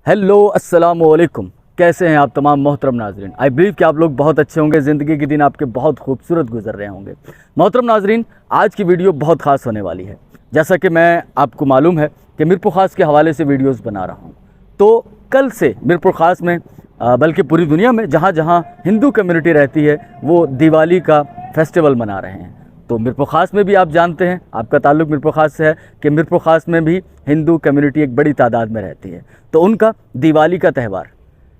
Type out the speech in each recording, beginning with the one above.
Hello अस्सलाम वालेकुम। कैसे हैं आप तमाम मोहतरम नाजरीन। आई बिलीव कि आप लोग बहुत अच्छे होंगे, ज़िंदगी के दिन आपके बहुत खूबसूरत गुजर रहे होंगे। मोहतरम नाजरीन, आज की वीडियो बहुत ख़ास होने वाली है। जैसा कि मैं आपको मालूम है कि मीरपुर ख़ास के हवाले से वीडियोस बना रहा हूं, तो कल से मीरपुर ख़ास में बल्कि पूरी दुनिया में जहां जहां हिंदू कम्युनिटी रहती है वो दिवाली का फेस्टिवल मना रहे हैं। तो मीरपुर ख़ास में भी आप जानते हैं, आपका ताल्लुक़ मीरपुर ख़ास से है कि मीरपुर ख़ास में भी हिंदू कम्युनिटी एक बड़ी तादाद में रहती है। तो उनका दिवाली का त्यौहार,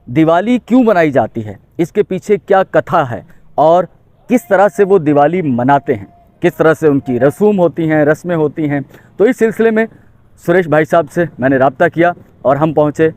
दिवाली क्यों मनाई जाती है, इसके पीछे क्या कथा है और किस तरह से वो दिवाली मनाते हैं, किस तरह से उनकी रसूम होती हैं, रस्में होती हैं। तो इस सिलसिले में सुरेश भाई साहब से मैंने रब्ता किया और हम पहुँचे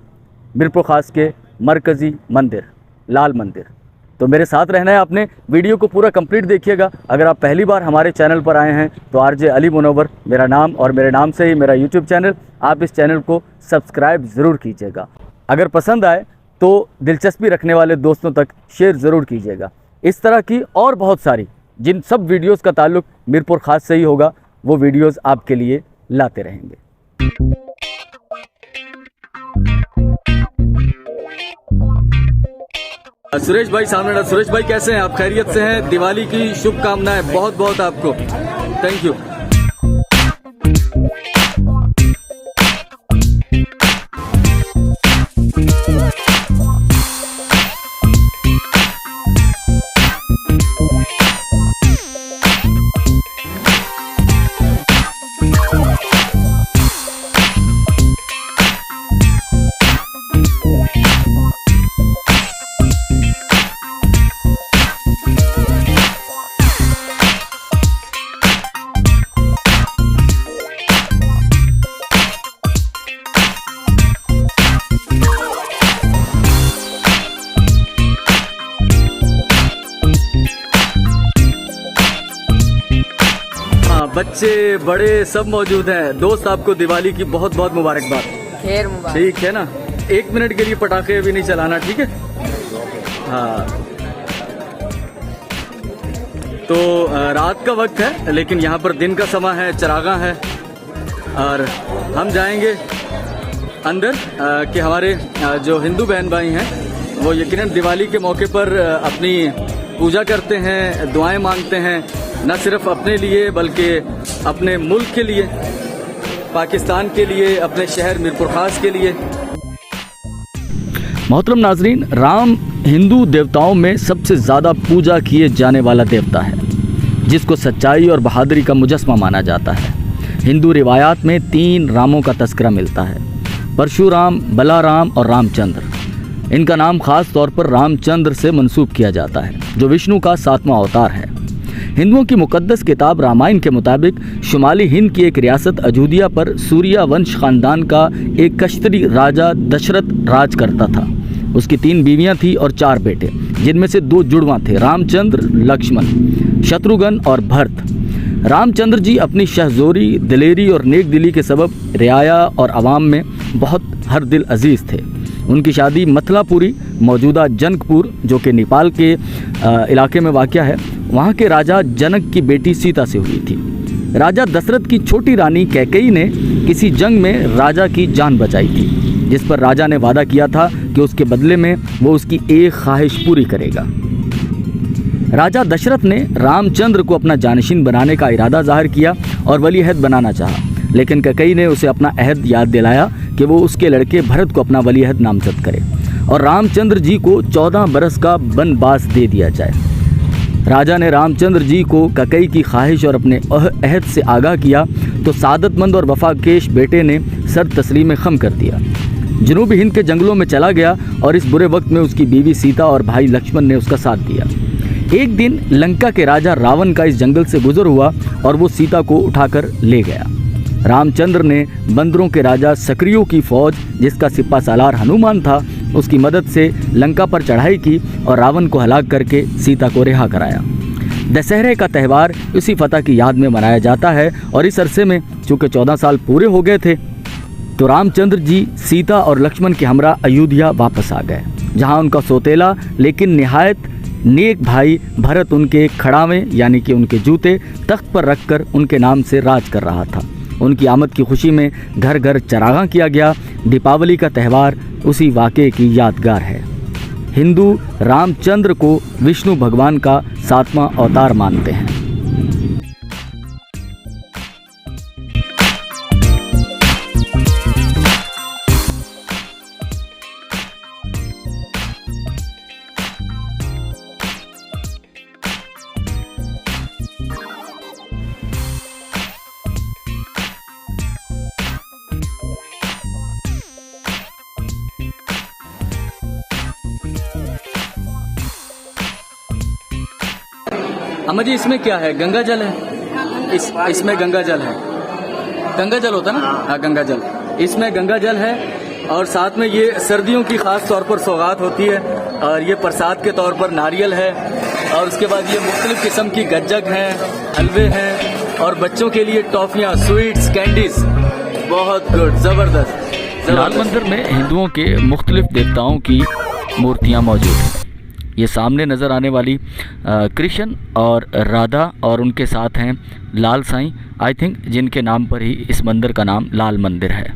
मीरपुर ख़ास के मरकज़ी मंदिर लाल मंदिर। तो मेरे साथ रहना है, आपने वीडियो को पूरा कंप्लीट देखिएगा। अगर आप पहली बार हमारे चैनल पर आए हैं तो आरजे अली मुनव्वर मेरा नाम और मेरे नाम से ही मेरा यूट्यूब चैनल, आप इस चैनल को सब्सक्राइब ज़रूर कीजिएगा। अगर पसंद आए तो दिलचस्पी रखने वाले दोस्तों तक शेयर ज़रूर कीजिएगा। इस तरह की और बहुत सारी जिन सब वीडियोज़ का ताल्लुक़ मीरपुर ख़ास से ही होगा वो वीडियोज़ आपके लिए लाते रहेंगे। सुरेश भाई सामने। सुरेश भाई कैसे हैं आप? खैरियत से हैं? दिवाली की शुभकामनाएं बहुत बहुत आपको। Thank you. बच्चे बड़े सब मौजूद हैं। दोस्त आपको दिवाली की बहुत बहुत मुबारकबाद। खैर मुबारक। ठीक है ना, एक मिनट के लिए पटाखे भी नहीं चलाना, ठीक है? हाँ, तो रात का वक्त है लेकिन यहाँ पर दिन का समय है, चरागा है और हम जाएंगे अंदर कि हमारे जो हिंदू बहन भाई हैं वो यकीनन दिवाली के मौके पर अपनी पूजा करते हैं, दुआएं मांगते हैं, न सिर्फ अपने लिए बल्कि अपने मुल्क के लिए, पाकिस्तान के लिए, अपने शहर मीरपुर ख़ास के लिए। मोहतरम नाजरीन, राम हिंदू देवताओं में सबसे ज़्यादा पूजा किए जाने वाला देवता है जिसको सच्चाई और बहादुरी का मुजस्मा माना जाता है। हिंदू रिवायात में 3 रामों का तस्करा मिलता है, परशुराम, बलाराम और रामचंद्र। इनका नाम ख़ास तौर पर रामचंद्र से मंसूब किया जाता है जो विष्णु का 7वां अवतार है। हिंदुओं की मुकद्दस किताब रामायण के मुताबिक शुमाली हिंद की एक रियासत अयोध्या पर सूर्या वंश खानदान का एक कश्तरी राजा दशरथ राज करता था। उसकी 3 बीवियां थी और 4 बेटे, जिनमें से 2 जुड़वां थे, रामचंद्र, लक्ष्मण, शत्रुघ्न और भरत। रामचंद्र जी अपनी शहजोरी, दिलेरी और नेक दिली के सबब रियाया और आवाम में बहुत हर दिल अजीज़ थे। उनकी शादी मथलापुरी, मौजूदा जनकपुर जो कि नेपाल के इलाके में वाक़या है, वहाँ के राजा जनक की बेटी सीता से हुई थी। राजा दशरथ की छोटी रानी कैकेयी ने किसी जंग में राजा की जान बचाई थी, जिस पर राजा ने वादा किया था कि उसके बदले में वो उसकी एक ख्वाहिश पूरी करेगा। राजा दशरथ ने रामचंद्र को अपना जानशीन बनाने का इरादा जाहिर किया और वली अहद बनाना चाहा, लेकिन कैकेयी ने उसे अपना अहद याद दिलाया कि वो उसके लड़के भरत को अपना वली अहद नामजद करे और रामचंद्र जी को 14 बरस का बनवास दे दिया जाए। राजा ने रामचंद्र जी को कैकेयी की ख्वाहिश और अपने अहद से आगाह किया तो सादतमंद और वफाकेश बेटे ने सर तस्लीम खम कर दिया। जनूबी हिंद के जंगलों में चला गया और इस बुरे वक्त में उसकी बीवी सीता और भाई लक्ष्मण ने उसका साथ दिया। एक दिन लंका के राजा रावण का इस जंगल से गुजर हुआ और वो सीता को उठाकर ले गया। रामचंद्र ने बंदरों के राजा सक्रियों की फौज, जिसका सिपा सालार हनुमान था, उसकी मदद से लंका पर चढ़ाई की और रावण को हलाक करके सीता को रिहा कराया। दशहरे का त्यौहार इसी फतह की याद में मनाया जाता है और इस अरसे में चूँकि 14 साल पूरे हो गए थे तो रामचंद्र जी सीता और लक्ष्मण के हमरा अयोध्या वापस आ गए, जहाँ उनका सोतेला लेकिन निहायत नेक भाई भरत उनके खड़ावे यानी कि उनके जूते तख्त पर रखकर उनके नाम से राज कर रहा था। उनकी आमद की खुशी में घर घर चरागां किया गया। दीपावली का त्यौहार उसी वाक़े की यादगार है। हिंदू रामचंद्र को विष्णु भगवान का 7वां अवतार मानते हैं। अम्मा जी, इसमें क्या है? गंगा जल है? इसमें गंगा जल है। गंगा जल होता है ना? हाँ, गंगा जल। इसमें गंगा जल है और साथ में ये सर्दियों की खास तौर पर सौगात होती है। और ये प्रसाद के तौर पर नारियल है और उसके बाद ये मुख्तलिफ किस्म की गज्जक हैं, हलवे हैं और बच्चों के लिए टॉफियाँ, स्वीट्स, कैंडीज। बहुत गुड, ज़बरदस्त। लाल मंदिर में हिंदुओं के मुख्तलिफ देवताओं की मूर्तियाँ मौजूद हैं। ये सामने नज़र आने वाली कृष्ण और राधा और उनके साथ हैं लाल साईं, आई थिंक, जिनके नाम पर ही इस मंदिर का नाम लाल मंदिर है।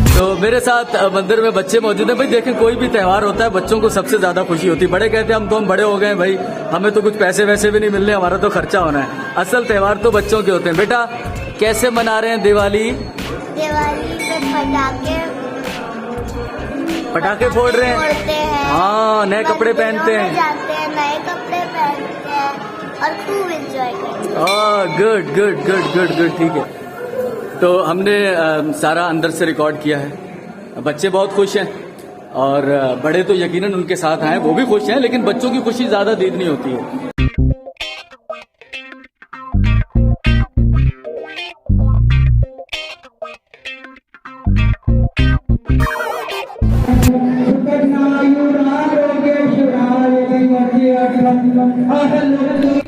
तो मेरे साथ मंदिर में बच्चे मौजूद हैं। भाई देखें, कोई भी त्यौहार होता है बच्चों को सबसे ज्यादा खुशी होती है। बड़े कहते हैं हम बड़े हो गए भाई, हमें तो कुछ पैसे वैसे भी नहीं मिलने, हमारा तो खर्चा होना है। असल त्यौहार तो बच्चों के होते हैं। बेटा, कैसे मना रहे हैं दिवाली? दिवाली पे पटाखे फोड़ रहे हैं। हाँ, नए कपड़े पहनते हैं, नए कपड़े पहनते हैं और खूब एंजॉय करते हैं। Good good good good good, ठीक है। तो हमने सारा अंदर से रिकॉर्ड किया है। बच्चे बहुत खुश हैं और बड़े तो यकीनन उनके साथ आए, वो भी खुश हैं, लेकिन बच्चों की खुशी ज़्यादा देखनी होती है।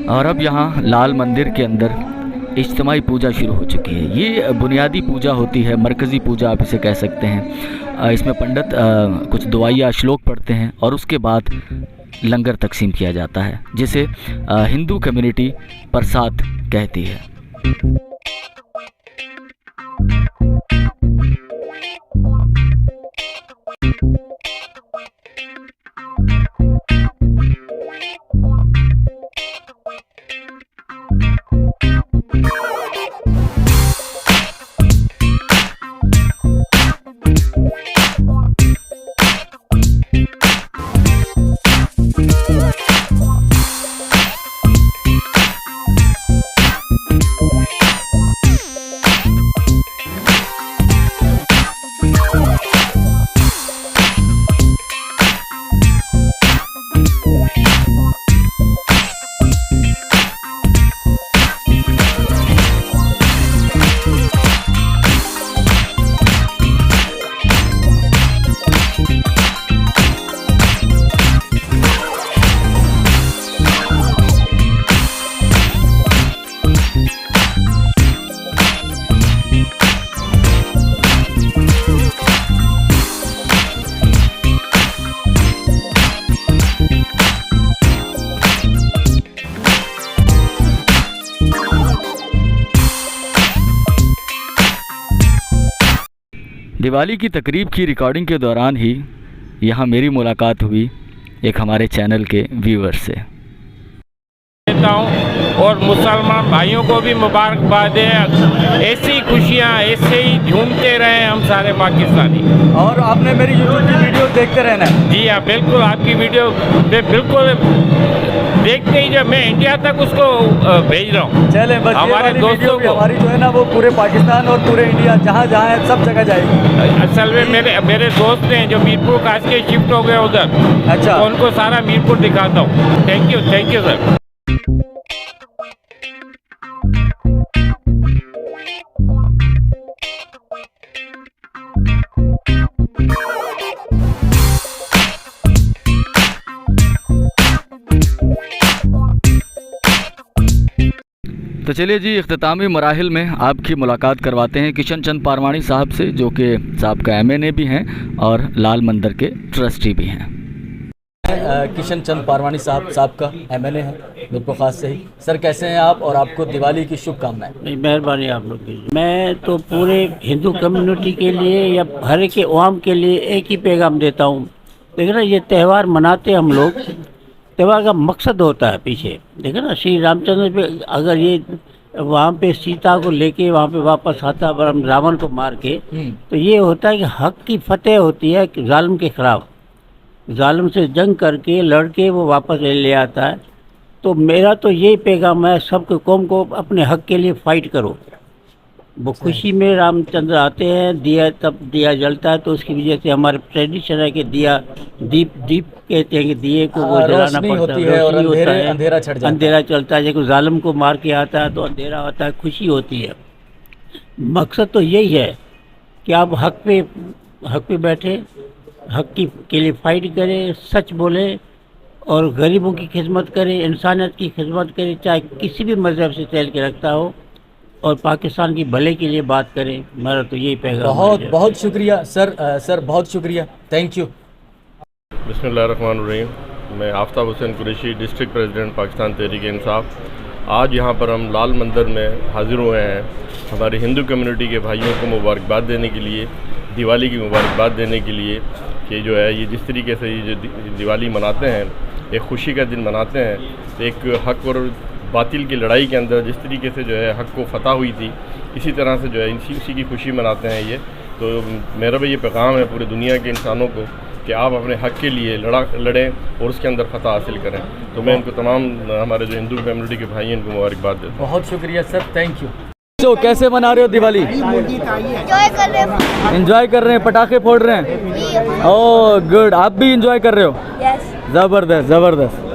और अब यहाँ लाल मंदिर के अंदर इज्तिमाई पूजा शुरू हो चुकी है। ये बुनियादी पूजा होती है, मरकज़ी पूजा आप इसे कह सकते हैं। इसमें पंडित कुछ दुआया श्लोक पढ़ते हैं और उसके बाद लंगर तकसीम किया जाता है, जिसे हिंदू कम्युनिटी प्रसाद कहती है। दिवाली की तकरीब की रिकॉर्डिंग के दौरान ही यहाँ मेरी मुलाकात हुई एक हमारे चैनल के व्यूअर से। देता हूँ और मुसलमान भाइयों को भी मुबारकबाद है। ऐसी ही खुशियाँ ऐसे ही झूमते रहे हम सारे पाकिस्तानी। और आपने मेरी यूट्यूब की वीडियो देखते रहना है। जी हाँ, बिल्कुल, आपकी वीडियो बिल्कुल देखते ही जब मैं इंडिया तक उसको भेज रहा हूँ। चले, बस हमारे दोस्तों को, हमारी जो है ना वो पूरे पाकिस्तान और पूरे इंडिया जहाँ जहाँ है सब जगह जाएगी। असल में मेरे दोस्त हैं जो मीरपुर काश के शिफ्ट हो गए उधर। अच्छा, तो उनको सारा मीरपुर दिखाता हूँ। Thank you sir. तो चलिए जी, इख्तितामी मराहिल में आपकी मुलाकात करवाते हैं किशन चंद पारवानी साहब से, जो कि साहब का MNA भी हैं और लाल मंदिर के ट्रस्टी भी हैं। किशन चंद पारवानी साहब का MNA है बिल्कुल ख़ास सही। सर कैसे हैं आप, और आपको दिवाली की शुभकामनाएं। नहीं, मेहरबानी आप लोग की। मैं तो पूरे हिंदू कम्युनिटी के लिए या हर एक अवाम के लिए एक ही पैगाम देता हूँ। देखिए ना, ये त्यौहार मनाते हम लोग, त्यौहार का मकसद होता है पीछे। देखिए ना, श्री रामचंद्र पे अगर ये वहाँ पे सीता को लेके वहाँ पे वापस आता रावण को मार के, तो ये होता है कि हक की फतेह होती है जालिम के खिलाफ। जालिम से जंग करके लड़के वो वापस ले आता है। तो मेरा तो यही पैगाम है सबके कौम को, अपने हक के लिए फ़ाइट करो। वो खुशी में रामचंद्र आते हैं, दिया तब दिया जलता है, तो उसकी वजह से हमारे ट्रेडिशन है कि दीप कहते हैं कि दिए को वो जलाना पड़ता है, और अंधेरा छट जाता है, अंधेरा चलता है। जब जालिम को मार के आता है तो अंधेरा होता है, खुशी होती है। मकसद तो यही है कि आप हक पे बैठे, हक के लिए फ़ाइट करें, सच बोले और गरीबों की खिदमत करें, इंसानियत की खिदमत करें, चाहे किसी भी मज़हब से चल के रखता हो, और पाकिस्तान की भले के लिए बात करें। मेरा तो यही पैगाम। बहुत शुक्रिया सर, बहुत शुक्रिया, थैंक यू। बिस्मिल्लाहिर्रहमानिर्रहीम। मैं आफ्ताब हुसैन कुरैशी, डिस्ट्रिक्ट प्रेसिडेंट पाकिस्तान तहरीक इंसाफ। आज यहाँ पर हम लाल मंदिर में हाज़िर हुए हैं हमारे हिंदू कम्युनिटी के भाइयों को मुबारकबाद देने के लिए, दिवाली की मुबारकबाद देने के लिए कि जो है ये जिस तरीके से ये जो दिवाली मनाते हैं, एक खुशी का दिन मनाते हैं, एक हक और बातिल की लड़ाई के अंदर जिस तरीके से जो है हक को फतह हुई थी, इसी तरह से जो है इसी की खुशी मनाते हैं ये। तो मेरा भी ये पैगाम है पूरी दुनिया के इंसानों को कि आप अपने हक के लिए लड़ें और उसके अंदर फतह हासिल करें। तो मैं इनको तमाम हमारे जो हिंदू कम्युनिटी के भाई हैं इनको मुबारकबाद देता हूँ। बहुत शुक्रिया सर, थैंक यू। तो कैसे मना रहे हो दिवाली? एंजॉय कर रहे हैं, पटाखे फोड़ रहे हैं। ओह गुड, आप भी एंजॉय कर रहे हो? यस। ज़बरदस्त ज़बरदस्त।